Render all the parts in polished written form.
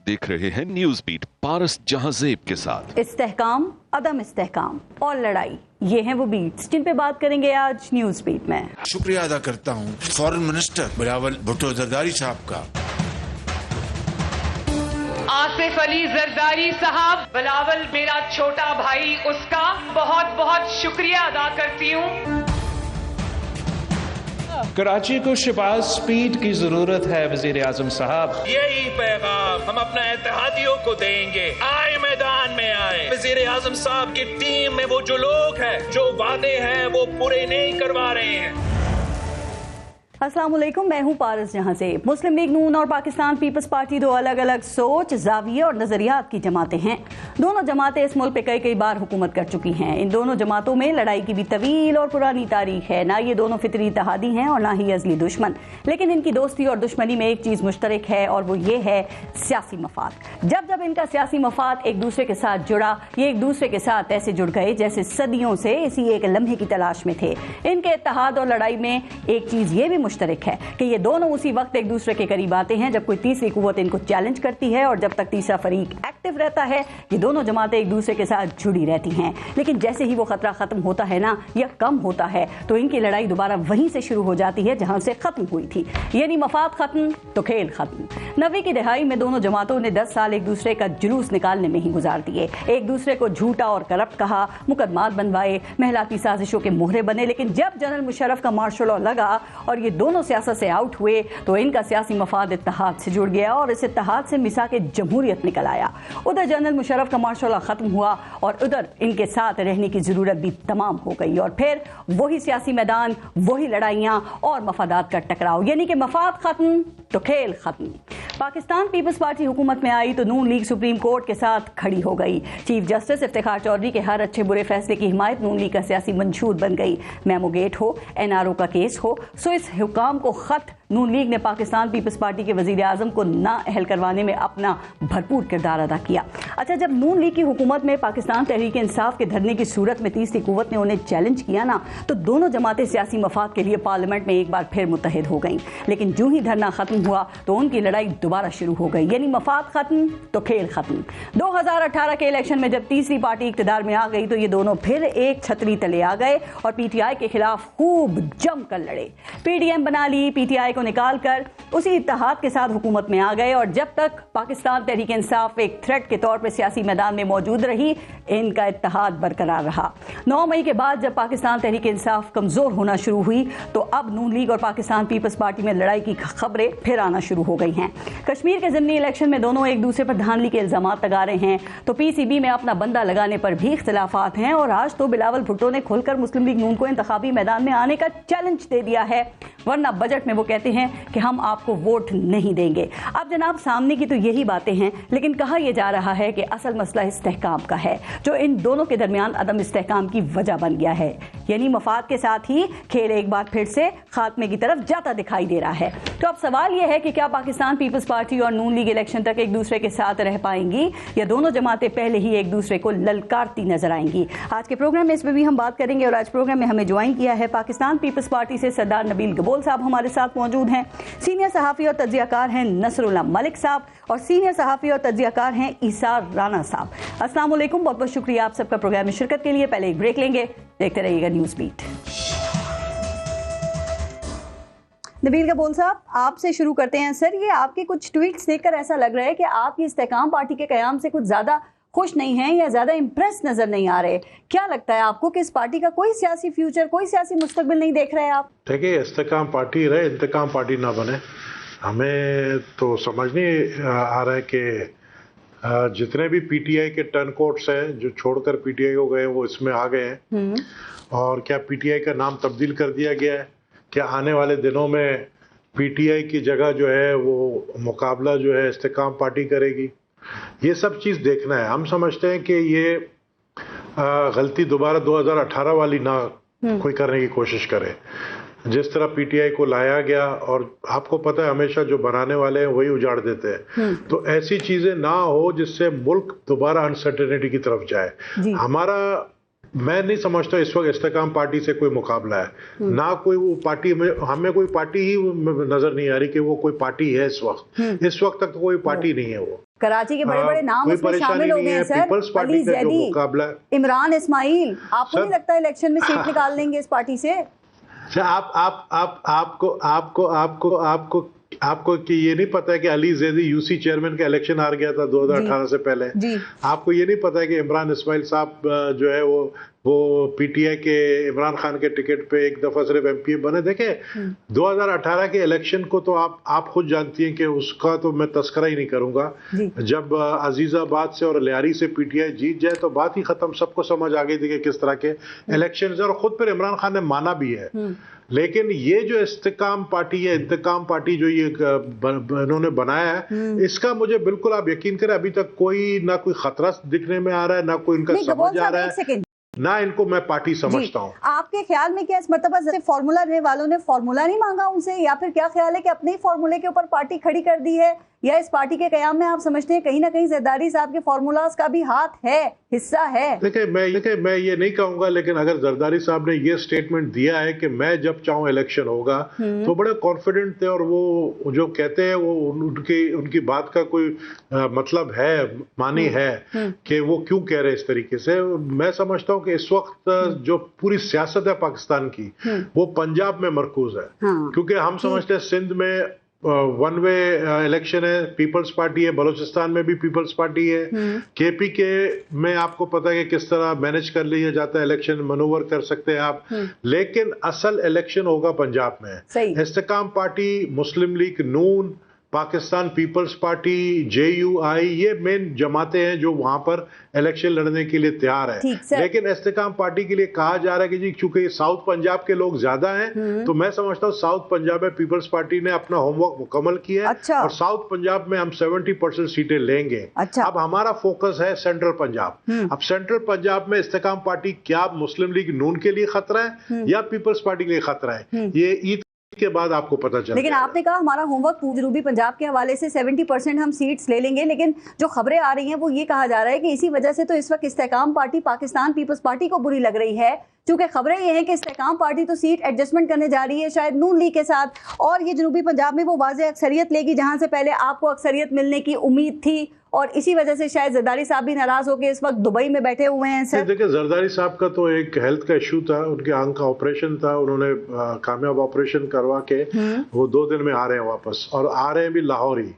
देख रहे हैं न्यूज बीट पारस जहांजेब के साथ। इस्तेहकाम, अदम इस्तेहकाम और लड़ाई, ये हैं वो बीट्स जिन पे बात करेंगे आज न्यूज बीट में। शुक्रिया अदा करता हूँ फॉरेन मिनिस्टर बिलावल भुट्टो जरदारी साहब का। आसिफ अली जरदारी साहब, बिलावल मेरा छोटा भाई, उसका बहुत बहुत शुक्रिया अदा करती हूँ। कराची को शहबाज स्पीड की जरूरत है वजीर आजम साहब। यही पैगाम हम अपने इत्तेहादियों को देंगे, आए मैदान में आए। वजीर आजम साहब की टीम में वो जो लोग हैं जो वादे हैं वो पूरे नहीं करवा रहे हैं। अस्सलाम वालेकुम, मैं हूं पारस जहांजेब। मुस्लिम लीग नून और पाकिस्तान पीपल्स पार्टी दो अलग अलग सोच, जाविये और नजरियात की जमातें हैं। दोनों जमातें इस मुल्क पे कई बार हुकूमत कर चुकी हैं। इन दोनों जमातों में लड़ाई की भी तवील और पुरानी तारीख है। ना ये दोनों फितरी इत्तेहादी हैं और ना ही अजली दुश्मन, लेकिन इनकी दोस्ती और दुश्मनी में एक चीज मुश्तरक है और वो ये है सियासी मफाद। जब जब इनका सियासी मफाद एक दूसरे के साथ जुड़ा, ये एक दूसरे के साथ ऐसे जुड़ गए जैसे सदियों से इसी एक लम्हे की तलाश में थे। इनके इत्तेहाद और लड़ाई में एक चीज ये भी मुश्तरक है कि ये दोनों उसी वक्त एक दूसरे के करीब आते हैं जब कोई तीसरी कुव्वत इनको चैलेंज करती है, और जब तक तीसरा फरीक एक्टिव रहता है ये दोनों जमातें एक दूसरे के साथ जुड़ी रहती हैं। लेकिन जैसे ही वो खतरा खत्म होता है ना, या कम होता है, तो इनकी लड़ाई दोबारा वहीं से शुरू हो जाती है जहां से खत्म हुई थी। यानी मफाद खत्म तो खेल खत्म। 90 की दहाई में दोनों जमातों ने 10 साल एक दूसरे का जुलूस निकालने में ही गुजार दिए। एक दूसरे को झूठा और करप्ट कहा, मुकदमात बनवाए, महलाती साजिशों के मोहरे बने। लेकिन जब जनरल मुशर्रफ का मार्शल लॉ लगा और ये दोनों सियासत से आउट हुए तो इनका सियासी मफाद इत्तेहाद से जुड़ गया और इस इत्तेहाद से मिसाक जमहूरियत निकल आया। उधर जनरल मुशर्रफ का मार्शल लॉ खत्म हुआ और उधर इनके साथ रहने की जरूरत भी तमाम हो गई, और फिर वही सियासी मैदान, वही लड़ाइयां और मफादात का टकराव। यानी कि मफाद खत्म तो खेल खत्म। पाकिस्तान पीपल्स पार्टी हुकूमत में आई तो नून लीग सुप्रीम कोर्ट के साथ खड़ी हो गई। चीफ जस्टिस इफ्तिखार चौधरी के हर अच्छे बुरे फैसले की हिमायत नून लीग का सियासी मंशूर बन गई। मेमो गेट हो, एनआरओ का केस हो, सो इस हुकाम को खत नून लीग ने पाकिस्तान पीपल्स पार्टी के वजीर आजम को ना अहल करवाने में अपना भरपूर किरदार अदा किया। अच्छा, जब नून लीग की हुकूमत में पाकिस्तान तहरीक इंसाफ के धरने की सूरत में तीसरी कुव्वत ने उन्हें चैलेंज किया ना, तो दोनों जमातें सियासी मफाद के लिए पार्लियामेंट में एक बार फिर मुत्तहिद हो गईं। लेकिन जो ही धरना खत्म हुआ तो उनकी लड़ाई दोबारा शुरू हो गई। यानी मफाद खत्म तो खेल खत्म। 2018 के इलेक्शन में जब तीसरी पार्टी इक्तदार में आ गई तो ये दोनों फिर एक छतरी तले आ गए और पीटीआई के खिलाफ खूब जमकर लड़े। पीडीएम बना ली, पीटीआई को निकालकर उसी इत्तेहाद के साथ हुकूमत में आ गए। और जब तक पाकिस्तान तहरीक इंसाफ एक थ्रेट के तौर पर सियासी मैदान में मौजूद रही, इनका इत्तेहाद बरकरार रहा। 9 मई के बाद जब पाकिस्तान तहरीक इंसाफ कमजोर होना शुरू हुई तो अब नून लीग और पाकिस्तान पीपल्स पार्टी में लड़ाई की खबरें फिर आना शुरू हो गई हैं। कश्मीर के ज़िमनी इलेक्शन में दोनों एक दूसरे पर धांधली के इल्जामात लगा रहे हैं, तो पीसीबी में अपना बंदा लगाने पर भी इख्तिलाफात हैं। और आज तो बिलावल भुट्टो ने खुलकर मुस्लिम लीग नून को इंतखाबी मैदान में आने का चैलेंज दे दिया है, वरना बजट में वो कहते हैं कि हम आपको वोट नहीं देंगे। अब जनाब, सामने की तो यही बातें हैं, लेकिन कहा यह जा रहा है कि असल मसला इस्तेहकाम का है, जो इन दोनों के दरमियान अदम इस्तेहकाम की वजह बन गया है। यानी मफाद के साथ ही खेल एक बार फिर से खात्मे की तरफ जाता दिखाई दे रहा है। तो अब सवाल यह है कि क्या पाकिस्तान पीपल्स पार्टी और नून लीग इलेक्शन तक एक दूसरे के साथ रह पाएंगी, या दोनों जमातें पहले ही एक दूसरे को ललकारती नजर आएंगी? आज के प्रोग्राम में इस पर भी हम बात करेंगे। और आज प्रोग्राम में हमें ज्वाइन किया है पाकिस्तान पीपल्स पार्टी से सरदार नबील गबोल साहब हमारे साथ मौजूद हैं। सीनियर सहाफ़ी और तज्ज़ियाकार हैं नसरुल्लाह मलिक साहब, और सीनियर सहाफ़ी और तज्ज़ियाकार हैं ईसार राना साहब। अस्सलाम वालेकुम, बहुत बहुत शुक्रिया आप सबका प्रोग्राम में शिरकत के लिए। पहले एक ब्रेक लेंगे, देखते रहिएगा न्यूज़ बीट। नबील गबोल साहब, आपसे शुरू करते हैं। सर, ये आपके कुछ ट्वीट्स देखकर ऐसा लग रहा है कि आप ये इस्तेहकाम पार्टी के क़याम से कुछ ज़्यादा खुश नहीं हैं या ज़्यादा इम्प्रेस नज़र नहीं आ रहे। क्या लगता है आपको कि इस पार्टी का कोई सियासी फ्यूचर, कोई सियासी मुस्तकबिल नहीं देख रहे आप? देखिए, इस्तेहकाम पार्टी रहे, इंतकाम पार्टी ना बने। हमें तो समझ नहीं आ रहा है कि जितने भी पीटीआई के टर्नकोट्स हैं जो छोड़कर पीटीआई को गए वो इसमें आ गए हैं। और क्या पीटीआई का नाम तब्दील कर दिया गया है? क्या आने वाले दिनों में पीटीआई की जगह जो है वो मुकाबला जो है इस्तेहकाम पार्टी करेगी? ये सब चीज़ देखना है। हम समझते हैं कि ये गलती दोबारा 2018 वाली ना कोई करने की कोशिश करे। जिस तरह पीटीआई को लाया गया, और आपको पता है हमेशा जो बनाने वाले हैं वही उजाड़ देते हैं, तो ऐसी चीजें ना हो जिससे मुल्क दोबारा अनसर्टेनिटी की तरफ जाए। हमारा, मैं नहीं समझता इस वक्त इस्तेहकाम पार्टी से कोई मुकाबला है, ना कोई वो पार्टी, हमें कोई पार्टी ही नजर नहीं आ रही कि वो कोई पार्टी है इस वक्त तक तो कोई पार्टी नहीं है वो। कराची के बड़े बड़े नाम कोई उसमें परेशानी शामिल हो नहीं गए है। हैं सर। पीपल्स पार्टी अली का जो जैदी, मुकाबला है, इमरान इस्माइल, आपको सर- नहीं लगता इलेक्शन में सीट निकाल लेंगे इस पार्टी से? अच्छा, आपको कि ये नहीं पता है कि अली जैदी यूसी चेयरमैन का इलेक्शन हार गया था 2018 से पहले? जी। आपको ये नहीं पता है कि इमरान इस्माइल साहब जो है वो पीटीआई के इमरान खान के टिकट पे एक दफा सिर्फ एमपी बने? देखे 2018 के इलेक्शन को तो आप खुद जानती हैं कि उसका तो मैं तस्करा ही नहीं करूंगा। जब अजीजाबाद से और लियारी से पीटीआई जीत जाए तो बात ही खत्म। सबको समझ आ गई थी कि किस तरह के इलेक्शन है, और खुद पर इमरान खान ने माना भी है। लेकिन ये जो इस्तेकाम पार्टी है, इंतकाम पार्टी जो ये इन्होंने बनाया है, इसका मुझे बिल्कुल, आप यकीन करें, अभी तक कोई ना कोई खतरा दिखने में आ रहा है, ना कोई इनका समझ आ रहा है, ना इनको मैं पार्टी समझता हूँ। आपके ख्याल में क्या इस मर्तबा फॉर्मूला रहने वालों ने फॉर्मूला नहीं मांगा उनसे, या फिर क्या ख्याल है कि अपने ही फॉर्मूले के ऊपर पार्टी खड़ी कर दी है, या इस पार्टी के कयाम में आप समझते हैं कहीं ना कहीं जरदारी साहब के फॉर्मूलाज का भी हाथ है, हिस्सा है? देखिए मैं ये नहीं कहूंगा, लेकिन अगर जरदारी साहब ने ये स्टेटमेंट दिया है कि मैं जब चाहूं इलेक्शन होगा, तो बड़े कॉन्फिडेंट थे, और वो जो कहते हैं वो उनकी बात का कोई मतलब है, मानी है कि वो क्यों कह रहे हैं इस तरीके से। मैं समझता हूँ कि इस वक्त जो पूरी सियासत है पाकिस्तान की, वो पंजाब में मरकूज है। क्योंकि हम समझते हैं सिंध में वन वे इलेक्शन है, पीपल्स पार्टी है, बलूचिस्तान में भी पीपल्स पार्टी है, केपी के में आपको पता है कि किस तरह मैनेज कर लिया जाता है इलेक्शन, मनूवर कर सकते हैं आप, लेकिन असल इलेक्शन होगा पंजाब में। इस्तेकाम पार्टी, मुस्लिम लीग नून, पाकिस्तान पीपल्स पार्टी, JUI, ये मेन जमातें हैं जो वहां पर इलेक्शन लड़ने के लिए तैयार है। लेकिन इस्तेकाम पार्टी के लिए कहा जा रहा है कि जी चूंकि ये साउथ पंजाब के लोग ज्यादा हैं, तो मैं समझता हूँ साउथ पंजाब में पीपल्स पार्टी ने अपना होमवर्क मुकम्मल किया है, और साउथ पंजाब में हम 70% सीटें लेंगे। अब हमारा फोकस है सेंट्रल पंजाब। अब सेंट्रल पंजाब में इस्तेकाम पार्टी क्या मुस्लिम लीग नून के लिए खतरा है या पीपल्स पार्टी के लिए खतरा है, ये ईद के बाद आपको पता चल। लेकिन आपने कहा हमारा होमवर्क जनूबी पंजाब के हवाले से 70% हम सीट्स ले लेंगे, लेकिन जो खबरें आ रही हैं वो ये कहा जा रहा है कि इसी वजह से तो इस वक्त इस्तेकाम पार्टी पाकिस्तान पीपल्स पार्टी को बुरी लग रही है, क्योंकि खबरें ये हैं कि इस्तेकाम पार्टी तो सीट एडजस्टमेंट करने जा रही है शायद नून लीग के साथ, और ये जनूबी पंजाब में वो वाज़ेह अक्सरियत लेगी जहां से पहले आपको अक्सरियत मिलने की उम्मीद थी, और इसी वजह से शायद जरदारी साहब भी नाराज होकर इस वक्त दुबई में बैठे हुए हैं। सर देखिए, जरदारी साहब का तो एक हेल्थ का इशू था, उनके आंख का ऑपरेशन था, उन्होंने कामयाब ऑपरेशन करवा के वो 2 दिन में आ रहे हैं वापस, और आ रहे हैं भी लाहौर ही।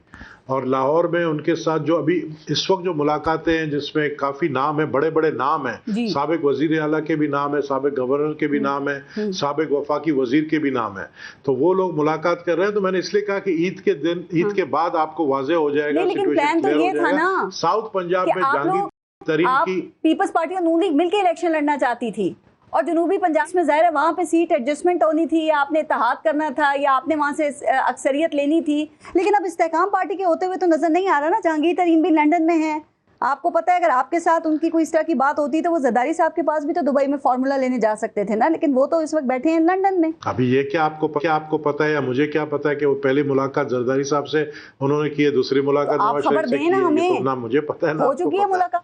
और लाहौर में उनके साथ जो अभी इस वक्त जो मुलाकातें हैं, जिसमें काफी नाम है, बड़े बड़े नाम हैं, साबिक वजीर आला के भी नाम है, साबिक गवर्नर के भी नाम है, साबिक वफाकी वजीर के भी नाम है, तो वो लोग मुलाकात कर रहे हैं। तो मैंने इसलिए कहा कि ईद के दिन, ईद के बाद आपको वाज़ेह हो जाएगा, लेकिन प्लान तो ये था ना, साउथ पंजाब में जहांगीर तरीन की पीपल्स पार्टी और नून लीग मिलकर इलेक्शन लड़ना चाहती थी, और जनूबी पंजाब में जाहिर है वहां पे सीट एडजस्टमेंट होनी थी, या आपने इत्तेहाद करना था, या आपने वहां से अक्सरियत लेनी थी। लेकिन अब इस्तेकाम पार्टी के होते हुए तो नजर नहीं आ रहा ना, जहांगीर तरीन भी लंदन में है। आपको पता है अगर आपके साथ उनकी कोई इस तरह की बात होती तो वो जरदारी साहब के पास भी तो दुबई में फॉर्मूला लेने जा सकते थे ना, लेकिन वो तो इस वक्त बैठे हैं लंदन में। अभी ये क्या आपको पता है या मुझे क्या पता है कि वो पहली मुलाकात जरदारी साहब से उन्होंने की है, दूसरी मुलाकात आप खबर दें ना हमें, ना मुझे पता है ना हो चुकी है मुलाकात।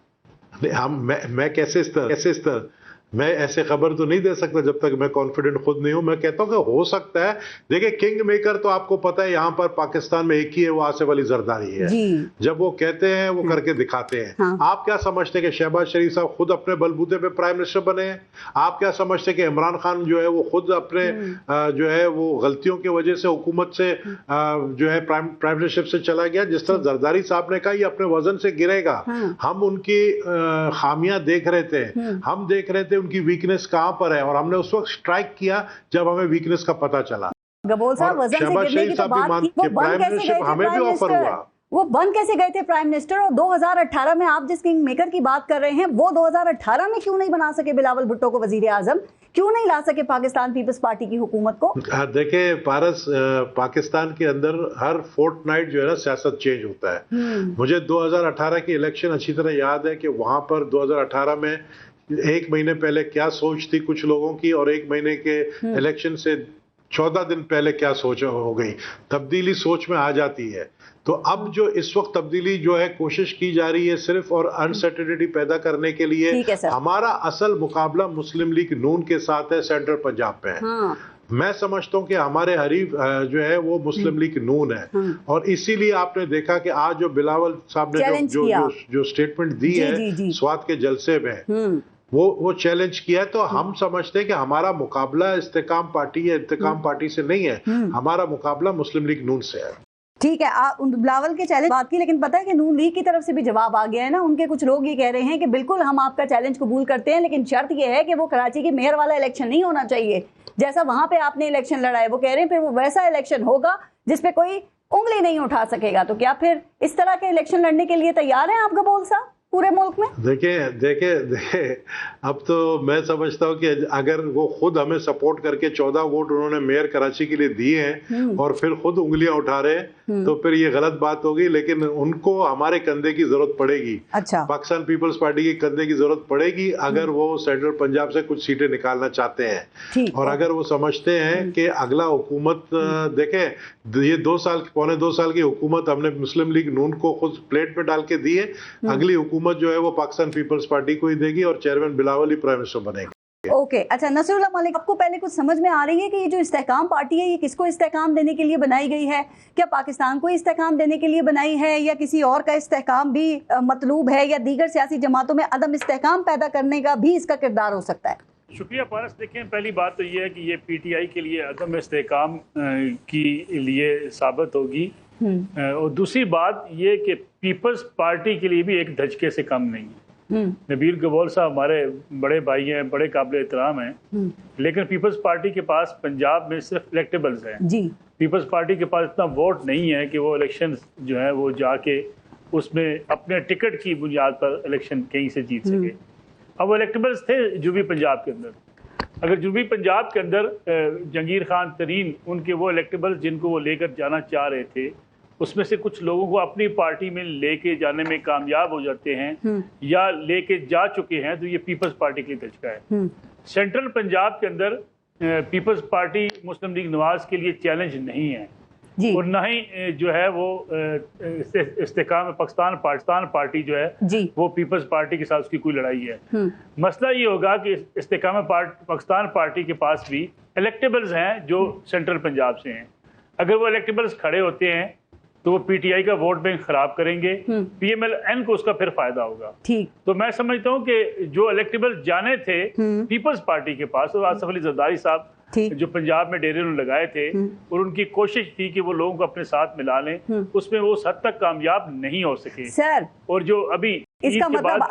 मैं कैसे इस तरह मैं ऐसे खबर तो नहीं दे सकता जब तक मैं कॉन्फिडेंट खुद नहीं हूं। मैं कहता हूं कि हो सकता है। देखिए, किंग मेकर तो आपको पता है यहाँ पर पाकिस्तान में एक ही है, वो आसिफ अली जरदारी है। जब वो कहते हैं वो करके दिखाते हैं। हाँ। आप क्या समझते हैं कि शहबाज शरीफ साहब खुद अपने बलबूते पे प्राइम मिनिस्टर बने हैं? आप क्या समझते हैं कि इमरान खान जो है वो खुद अपने जो है वो गलतियों की वजह से हुकूमत से जो है प्राइम मिनिस्टर से चला गया? जिस तरह जरदारी साहब ने कहा ये अपने वजन से गिरेगा। हम उनकी खामियां देख रहे थे, हम देख रहे थे उनकी वीकनेस कहां पर है, और हमने उस वक्त स्ट्राइक किया जब हमें वीकनेस का पता चला। गबोल साहब, वजन से गिरने की तो बात की, वो बन कैसे गए थे हमें भी ऑफर हुआ, वो बन कैसे गए थे प्राइम मिनिस्टर? और 2018 में आप जिस किंग मेकर की बात कर रहे हैं, वो 2018 में क्यों नहीं बना सके बिलावल भुट्टो को वजीर आजम? क्यों नहीं ला सके पाकिस्तान पीपल्स पार्टी की हुकूमत को? देखिए पारस, पाकिस्तान के अंदर हर फोर्टनाइट जो है ना सियासत चेंज होता है। मुझे 2018 की इलेक्शन अच्छी तरह याद है कि वहां पर 2018 में 1 महीने पहले क्या सोच थी कुछ लोगों की, और 1 महीने के इलेक्शन से 14 दिन पहले क्या सोच हो गई। तब्दीली सोच में आ जाती है। तो अब जो इस वक्त तब्दीली जो है कोशिश की जा रही है सिर्फ और अनसर्टेनिटी पैदा करने के लिए। हमारा असल मुकाबला मुस्लिम लीग नून के साथ है, सेंट्रल पंजाब पे है। मैं समझता हूँ कि हमारे हरीफ जो है वो मुस्लिम लीग नून है, और इसीलिए आपने देखा कि आज जो बिलावल साहब ने जो स्टेटमेंट दी है स्वात के जलसे में, वो चैलेंज किया है। तो हम समझते हैं कि हमारा मुकाबला इस्तेकाम पार्टी या इंतकाम पार्टी से नहीं है, हमारा मुकाबला मुस्लिम लीग नून से है। ठीक है, आप बिलावल के चैलेंज बात की, लेकिन पता है कि नून लीग की तरफ से भी जवाब आ गया है ना। उनके कुछ लोग ये कह रहे हैं कि बिल्कुल हम आपका चैलेंज कबूल करते हैं, लेकिन शर्त ये है कि वो कराची के मेयर वाला इलेक्शन नहीं होना चाहिए जैसा वहां पे आपने इलेक्शन लड़ा है। वो कह रहे हैं फिर वो वैसा इलेक्शन होगा जिसपे कोई उंगली नहीं उठा सकेगा। तो क्या फिर इस तरह के इलेक्शन लड़ने के लिए तैयार हैं आप गबोल साहब पूरे मुल्क में? देखिए अब तो मैं समझता हूँ कि अगर वो खुद हमें सपोर्ट करके 14 वोट उन्होंने मेयर कराची के लिए दिए हैं और फिर खुद उंगलियां उठा रहे हैं तो फिर ये गलत बात होगी। लेकिन उनको हमारे कंधे की जरूरत पड़ेगी। अच्छा। पाकिस्तान पीपल्स पार्टी के कंधे की जरूरत पड़ेगी अगर वो सेंट्रल पंजाब से कुछ सीटें निकालना चाहते हैं, और अगर वो समझते हैं कि अगला हुकूमत देखें, ये 2 साल पौने 2 साल की हुकूमत हमने मुस्लिम लीग नून को खुद प्लेट पे डाल के दी है। अगली हुकूमत जो है वो पाकिस्तान पीपल्स पार्टी को ही देगी और चेयरमैन बिलावल ही प्राइम मिनिस्टर बनेगा। ओके, अच्छा नसरुल्लाह मलिक, आपको पहले कुछ समझ में आ रही है कि ये जो इस्तेहकाम पार्टी है ये किसको इस्तेहकाम देने के लिए बनाई गई है? क्या पाकिस्तान को इस्तेहकाम देने के लिए बनाई है या किसी और का इस्तेहकाम भी मतलूब है, या दीगर सियासी जमातों में अदम इस्तेहकाम पैदा करने का भी इसका किरदार हो सकता है? शुक्रिया पारस। देखें, पहली बात तो ये है कि ये पीटीआई के लिए अदम इस्तेहकाम के लिए साबित होगी, और दूसरी बात ये कि पीपल्स पार्टी के लिए भी एक धचके से कम नहीं है। नबील गबोल साहब हमारे बड़े भाई हैं, बड़े काबिल एहतराम हैं, लेकिन पीपल्स पार्टी के पास पंजाब में सिर्फ इलेक्टेबल्स हैं जी। पीपल्स पार्टी के पास इतना वोट नहीं है कि वो इलेक्शन जो है वो जाके उसमें अपने टिकट की बुनियाद पर इलेक्शन कहीं से जीत सके। अब वो इलेक्टेबल्स थे जुनूबी पंजाब के अंदर। अगर जुनूबी पंजाब के अंदर जहांगीर खान तरीन उनके वो इलेक्टेबल्स जिनको वो लेकर जाना चाह रहे थे, उसमें से कुछ लोगों को अपनी पार्टी में लेके जाने में कामयाब हो जाते हैं या लेके जा चुके हैं, तो ये पीपल्स पार्टी के लिए धचका है। सेंट्रल पंजाब के अंदर पीपल्स पार्टी मुस्लिम लीग नवाज के लिए चैलेंज नहीं है, और न ही जो है वो इस्तेकाम पाकिस्तान पार्टी जो है वो पीपल्स पार्टी के साथ उसकी कोई लड़ाई है। मसला ये होगा कि इस्तेकाम पाकिस्तान पार्टी के पास भी इलेक्टेबल्स हैं जो सेंट्रल पंजाब से हैं। अगर वो इलेक्टेबल्स खड़े होते हैं तो वो पीटीआई का वोट बैंक खराब करेंगे, पीएमएल-एन को उसका फिर फायदा होगा। ठीक। तो मैं समझता हूँ कि जो इलेक्टेबल्स जाने थे पीपल्स पार्टी के पास, तो आसिफ अली जरदारी साहब जो पंजाब में डेरे उन्होंने लगाए थे, और उनकी कोशिश थी कि वो लोगों को अपने साथ मिला लें, उसमें वो उस हद तक कामयाब नहीं हो सके सर। और जो अभी इसका मतलब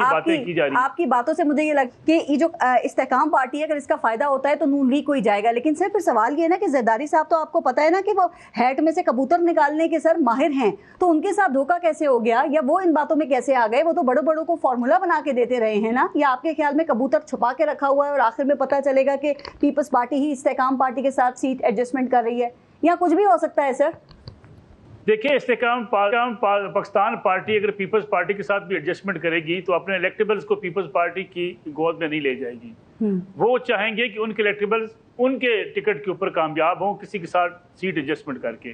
आपकी बातों से मुझे ये लगता है कि ये जो इस्तेहकाम पार्टी है अगर इसका फायदा होता है तो नून लीग को ही जाएगा। लेकिन सर फिर सवाल ये है ना कि जरदारी साहब तो आपको पता है ना कि वो हैट में से कबूतर निकालने के सर माहिर हैं, तो उनके साथ धोखा कैसे हो गया, या वो इन बातों में कैसे आ गए? वो तो बड़ों बड़ों को फॉर्मूला बना के देते रहे हैं ना, या आपके ख्याल में कबूतर छुपा के रखा हुआ है और आखिर में पता चलेगा कि पीपल्स पार्टी ही इस्तेहकाम पार्टी के साथ सीट एडजस्टमेंट कर रही है, या कुछ भी हो सकता है सर? देखिए, इस्तेकाम पाकिस्तान पार्टी अगर पीपल्स पार्टी के साथ भी एडजस्टमेंट करेगी तो अपने इलेक्टेबल्स को पीपल्स पार्टी की गोद में नहीं ले जाएगी। वो चाहेंगे कि उनके इलेक्टेबल्स उनके टिकट के ऊपर कामयाब हों किसी के साथ सीट एडजस्टमेंट करके,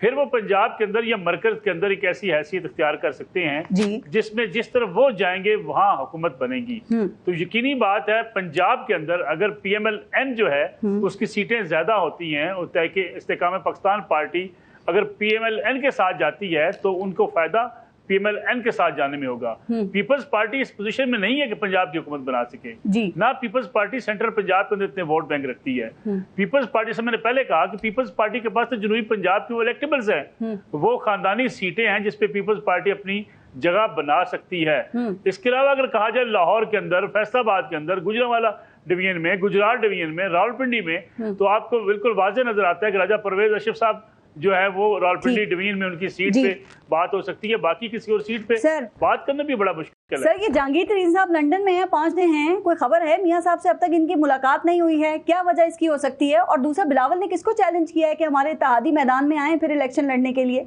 फिर वो पंजाब के अंदर या मरकज के अंदर एक ऐसी हैसियत इख्तियार कर सकते हैं जिसमें जिस तरफ वो जाएंगे वहां हुकूमत बनेगी। तो यकीनी बात है पंजाब के अंदर अगर पीएमएल-एन जो है उसकी सीटें ज्यादा होती हैं, और तय के इस्तेकाम पाकिस्तान पार्टी अगर पीएमएल-एन के साथ जाती है तो उनको फायदा पीएमएल-एन के साथ जाने में होगा। पीपल्स पार्टी इस पोजीशन में नहीं है कि पंजाब की हुकूमत बना सके ना। पीपल्स पार्टी सेंट्रल पंजाब के अंदर इतने वोट बैंक रखती है। पीपल्स पार्टी से मैंने पहले कहा कि पीपल्स पार्टी के पास तो जनूबी पंजाब के वो इलेक्टेबल्स हैं, वो खानदानी सीटें हैं जिसपे पीपल्स पार्टी अपनी जगह बना सकती है। इसके अलावा अगर कहा जाए लाहौर के अंदर, फैसलाबाद के अंदर, गुजरांवाला डिवीजन में, गुजरात डिवीजन में, रावलपिंडी में, तो आपको बिल्कुल वाज़ेह नजर आता है कि राजा परवेज अशरफ साहब जो है वो रावलपिंडी डिवीजन में उनकी सीट पे बात हो सकती है, बाकी किसी और सीट पे बात करना भी बड़ा मुश्किल है। सर ये जहांगीर तरीन साहब लंदन में हैं, 5 दिन हैं, कोई खबर है मियां साहब से अब तक इनकी मुलाकात नहीं हुई है, क्या वजह इसकी हो सकती है? और दूसरा, बिलावल ने किसको चैलेंज किया है कि हमारे इत्तेहादी मैदान में आए फिर इलेक्शन लड़ने के लिए?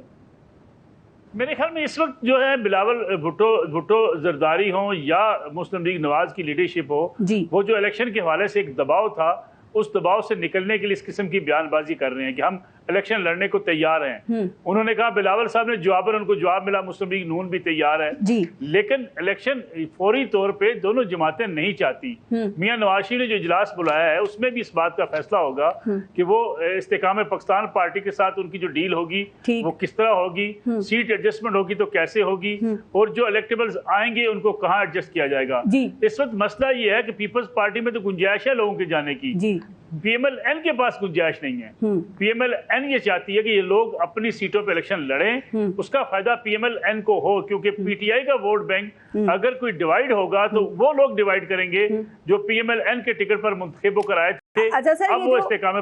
मेरे ख्याल में इस वक्त जो है बिलावल भुट्टो जरदारी हो या मुस्लिम लीग नवाज की लीडरशिप हो, वो जो इलेक्शन के हवाले से एक दबाव था, उस दबाव से निकलने के लिए इस किस्म की बयानबाजी कर रहे हैं कि हम इलेक्शन लड़ने को तैयार हैं। उन्होंने कहा, बिलावल साहब ने जवाबन उनको जवाब मिला, मुस्लिम लीग नून भी तैयार है जी। लेकिन इलेक्शन फौरी तौर पे दोनों जमातें नहीं चाहती। मियां नवाज शरीफ ने जो इजलास बुलाया है उसमें भी इस बात का फैसला होगा कि वो इस्तेकाम पाकिस्तान पार्टी के साथ उनकी जो डील होगी वो किस तरह होगी, सीट एडजस्टमेंट होगी तो कैसे होगी, और जो इलेक्टेबल्स आएंगे उनको कहाँ एडजस्ट किया जाएगा। इस वक्त मसला ये है कि पीपल्स पार्टी में तो गुंजाइश है लोगों के जाने की, PMLN के पास गुंजाइश नहीं है। PMLN ये चाहती है कि ये लोग अपनी सीटों पे इलेक्शन लड़ें, उसका फायदा PMLN को हो, क्योंकि PTI का वोट बैंक अगर कोई डिवाइड होगा तो वो लोग डिवाइड करेंगे जो PMLN के टिकट पर मुंतखब कराए थे। अच्छा सर, अब वो इस्तेकाम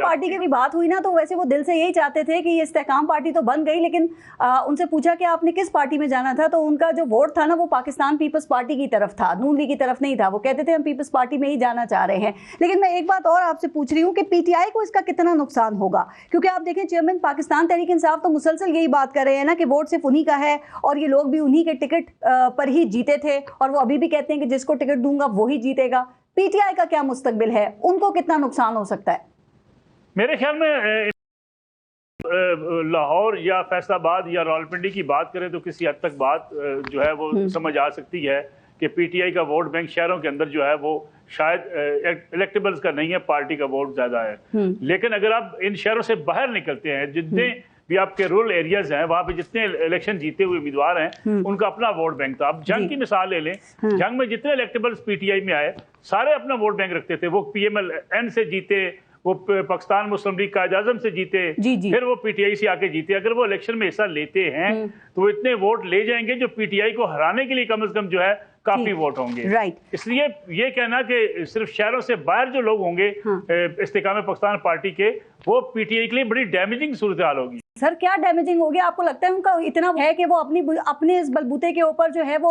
पार्टी की भी बात हुई ना, तो वैसे वो दिल से यही चाहते थे कि ये इस्तेकाम पार्टी तो बन गई, लेकिन उनसे पूछा कि आपने किस पार्टी में जाना था, तो उनका जो वोट था ना वो पाकिस्तान पीपल्स पार्टी की तरफ था, नून लीग की तरफ नहीं था। वो कहते थे हम पीपल्स पार्टी में ही जाना चाह रहे हैं। लेकिन मैं एक बात और आपसे पूछ रही हूँ कि PTI को इसका कितना नुकसान होगा, क्योंकि आप देखें चेयरमैन पाकिस्तान तहरीक इंसाफ तो मुसलसल यही बात कर रहे हैं ना कि वोट सिर्फ उन्हीं का है और ये लोग भी उन्हीं के टिकट पर ही जीते थे, और वो अभी भी कहते हैं कि जिसको टिकट दूंगा वो ही जीतेगा। PTI का क्या मुस्तकबिल है, उनको कितना नुकसान हो सकता है? मेरे ख्याल में लाहौर या फैसलाबाद या रावलपिंडी की बात करें तो किसी हद तक बात जो है वो समझ आ सकती है कि PTI का वोट बैंक शहरों के अंदर जो है वो शायद इलेक्टेबल्स का नहीं है, पार्टी का वोट ज्यादा है। लेकिन अगर आप इन शहरों से बाहर निकलते हैं, जितने भी आपके रूरल एरियाज हैं, वहां पे जितने इलेक्शन जीते हुए उम्मीदवार हैं उनका अपना वोट बैंक था। आप जंग की मिसाल ले लें, जंग में जितने इलेक्टेबल्स PTI में आए सारे अपना वोट बैंक रखते थे। वो PMLN से जीते, वो पाकिस्तान मुस्लिम लीग कायद-ए-आज़म से जीते, फिर वो PTI से आके जीते। अगर वो इलेक्शन में हिस्सा लेते हैं तो वो इतने वोट ले जाएंगे जो PTI को हराने के लिए कम से कम जो है काफी वोट होंगे। इसलिए ये कहना कि सिर्फ शहरों से बाहर जो लोग होंगे इस्तेकाम पाकिस्तान पार्टी के, वो PTI के लिए बड़ी डैमेजिंग सूरत हाल होगी। सर क्या डैमेजिंग हो गया? आपको लगता है उनका इतना है कि वो अपने इस बलबूते के ऊपर जो है वो